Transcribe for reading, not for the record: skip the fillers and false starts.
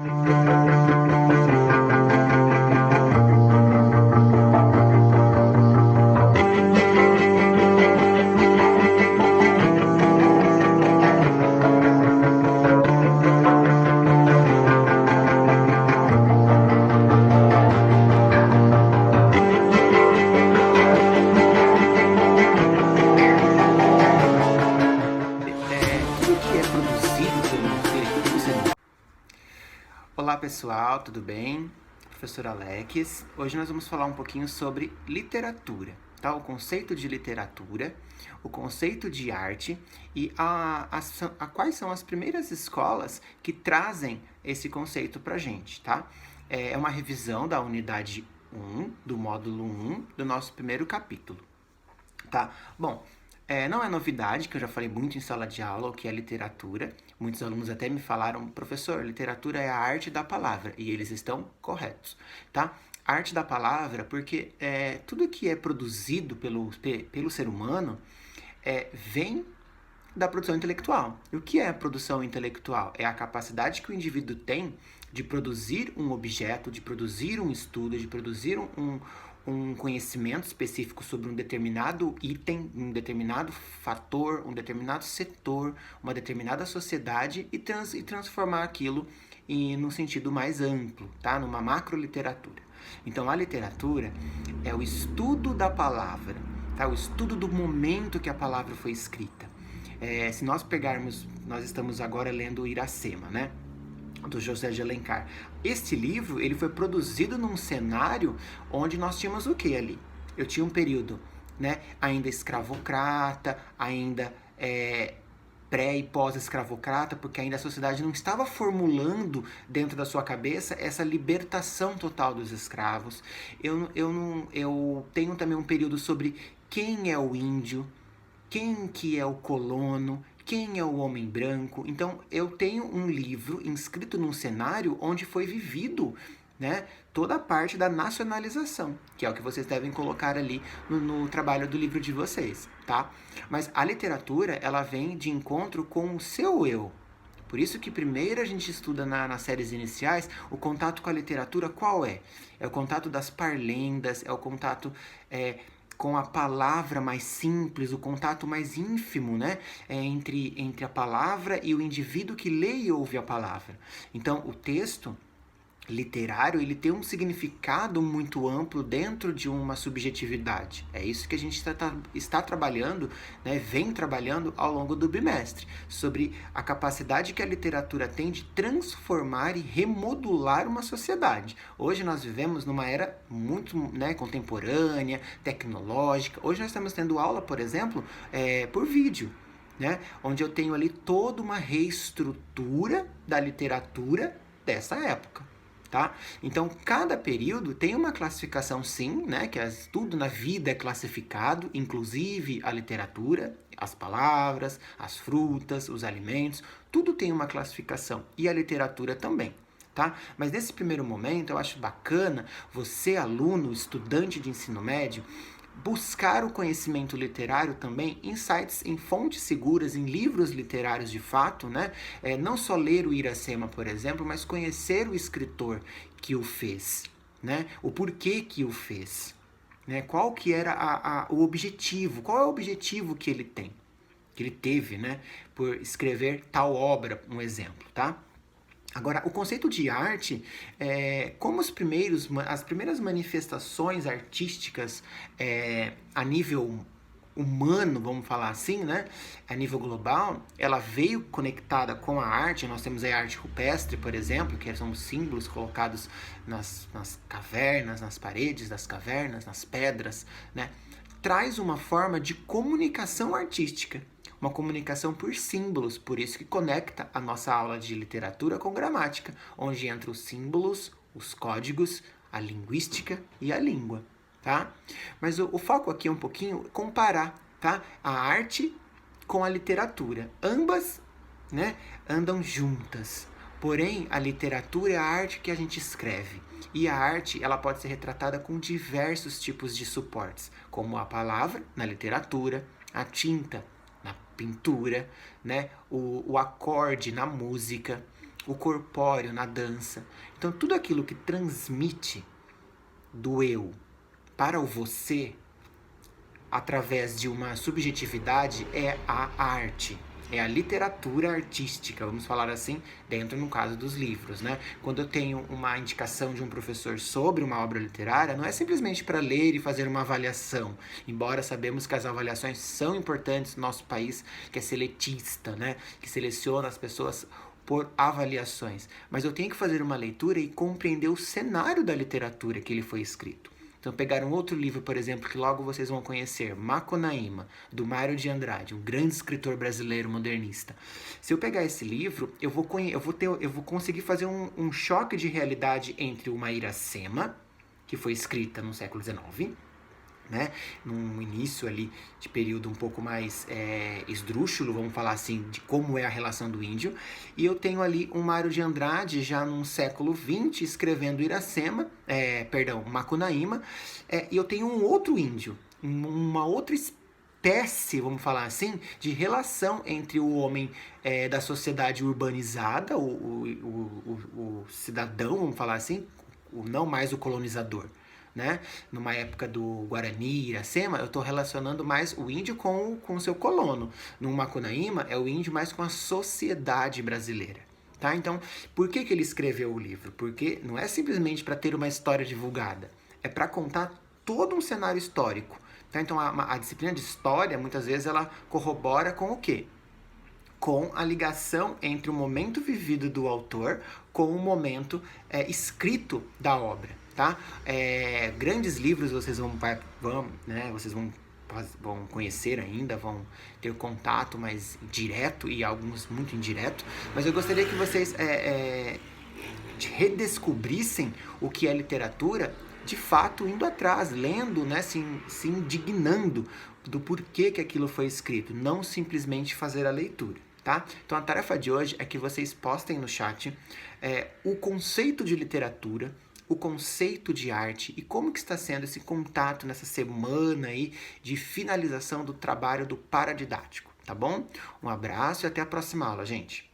Tudo que é produzido pelo ser humano. Olá pessoal, tudo bem? Professor Alex. Hoje nós vamos falar um pouquinho sobre literatura, tá? O conceito de literatura, o conceito de arte e quais são as primeiras escolas que trazem esse conceito pra gente, tá? É uma revisão da unidade 1, do módulo 1, do nosso primeiro capítulo, tá? Bom, não é novidade, que eu já falei muito em sala de aula, o que é literatura. Muitos alunos até me falaram, professor, literatura é a arte da palavra, e eles estão corretos, tá? A arte da palavra, porque tudo que é produzido pelo ser humano vem da produção intelectual. E o que é a produção intelectual? É a capacidade que o indivíduo tem de produzir um objeto, de produzir um estudo, de produzir um conhecimento específico sobre um determinado item, um determinado fator, um determinado setor, uma determinada sociedade e transformar aquilo num sentido mais amplo, tá? Numa macroliteratura. Então, a literatura é o estudo da palavra, tá? O estudo do momento que a palavra foi escrita. Se nós pegarmos, nós estamos agora lendo Iracema, né? Do José de Alencar. Este livro, ele foi produzido num cenário onde nós tínhamos o que ali? Eu tinha um período, né, ainda escravocrata, ainda pré e pós-escravocrata, porque ainda a sociedade não estava formulando dentro da sua cabeça essa libertação total dos escravos. Eu tenho também um período sobre quem é o índio, quem que é o colono, quem é o homem branco. Então, eu tenho um livro inscrito num cenário onde foi vivido, né, toda a parte da nacionalização, que é o que vocês devem colocar ali no trabalho do livro de vocês, tá? Mas a literatura, ela vem de encontro com o seu eu. Por isso que primeiro a gente estuda nas séries iniciais o contato com a literatura. Qual é? É o contato das parlendas, é o contato com a palavra mais simples, o contato mais ínfimo, né? Entre a palavra e o indivíduo que lê e ouve a palavra. Então, o texto literário, ele tem um significado muito amplo dentro de uma subjetividade. É isso que a gente está trabalhando, né, vem trabalhando ao longo do bimestre, sobre a capacidade que a literatura tem de transformar e remodular uma sociedade. Hoje nós vivemos numa era muito, né, contemporânea, tecnológica. Hoje nós estamos tendo aula, por exemplo, por vídeo, né, onde eu tenho ali toda uma reestrutura da literatura dessa época. Tá? Então, cada período tem uma classificação, sim, né? Que tudo na vida é classificado, inclusive a literatura, as palavras, as frutas, os alimentos, tudo tem uma classificação, e a literatura também. Tá? Mas nesse primeiro momento, eu acho bacana você, aluno, estudante de ensino médio, buscar o conhecimento literário também em sites, em fontes seguras, em livros literários de fato, né? Não só ler o Iracema, por exemplo, mas conhecer o escritor que o fez, né? O porquê que o fez, né? Qual que era o objetivo, qual é o objetivo que ele tem, que ele teve, né? Por escrever tal obra, um exemplo, tá? Agora, o conceito de arte, como as primeiras manifestações artísticas a nível humano, vamos falar assim, né? A nível global, ela veio conectada com a arte. Nós temos a arte rupestre, por exemplo, que são símbolos colocados nas cavernas, nas paredes das cavernas, nas pedras, né? Traz uma forma de comunicação artística. Uma comunicação por símbolos, por isso que conecta a nossa aula de literatura com gramática, onde entram os símbolos, os códigos, a linguística e a língua, tá? Mas o foco aqui é um pouquinho comparar, tá? A arte com a literatura. Ambas, né, andam juntas. Porém, a literatura é a arte que a gente escreve. E a arte, ela pode ser retratada com diversos tipos de suportes, como a palavra na literatura, a tinta na pintura, né? O acorde na música, o corpóreo na dança. Então, tudo aquilo que transmite do eu para o você, através de uma subjetividade, é a arte. É a literatura artística, vamos falar assim, dentro, no caso, dos livros, né? Quando eu tenho uma indicação de um professor sobre uma obra literária, não é simplesmente para ler e fazer uma avaliação, embora sabemos que as avaliações são importantes no nosso país, que é seletista, né? Que seleciona as pessoas por avaliações. Mas eu tenho que fazer uma leitura e compreender o cenário da literatura que ele foi escrito. Então, pegar um outro livro, por exemplo, que logo vocês vão conhecer, Macunaíma, do Mário de Andrade, um grande escritor brasileiro modernista. Se eu pegar esse livro, eu vou conseguir fazer um choque de realidade entre uma Iracema, que foi escrita no século XIX, né, num início ali de período um pouco mais esdrúxulo, vamos falar assim, de como é a relação do índio, e eu tenho ali um Mário de Andrade já no século XX escrevendo Macunaíma, e eu tenho um outro índio, uma outra espécie, vamos falar assim, de relação entre o homem da sociedade urbanizada, o cidadão, vamos falar assim, não mais o colonizador, né? Numa época do Guarani, Iracema, eu estou relacionando mais o índio com o seu colono. No Macunaíma, é o índio mais com a sociedade brasileira. Tá? Então, por que ele escreveu o livro? Porque não é simplesmente para ter uma história divulgada, é para contar todo um cenário histórico. Tá? Então, a disciplina de história, muitas vezes, ela corrobora com o quê? Com a ligação entre o momento vivido do autor com o momento escrito da obra. Tá? Grandes livros vocês vão conhecer ainda, vão ter contato mais direto e alguns muito indireto, mas eu gostaria que vocês redescobrissem o que é literatura, de fato indo atrás, lendo, né, se indignando do porquê que aquilo foi escrito, não simplesmente fazer a leitura. Tá? Então a tarefa de hoje é que vocês postem no chat o conceito de literatura, o conceito de arte e como que está sendo esse contato nessa semana aí de finalização do trabalho do paradidático, tá bom? Um abraço e até a próxima aula, gente!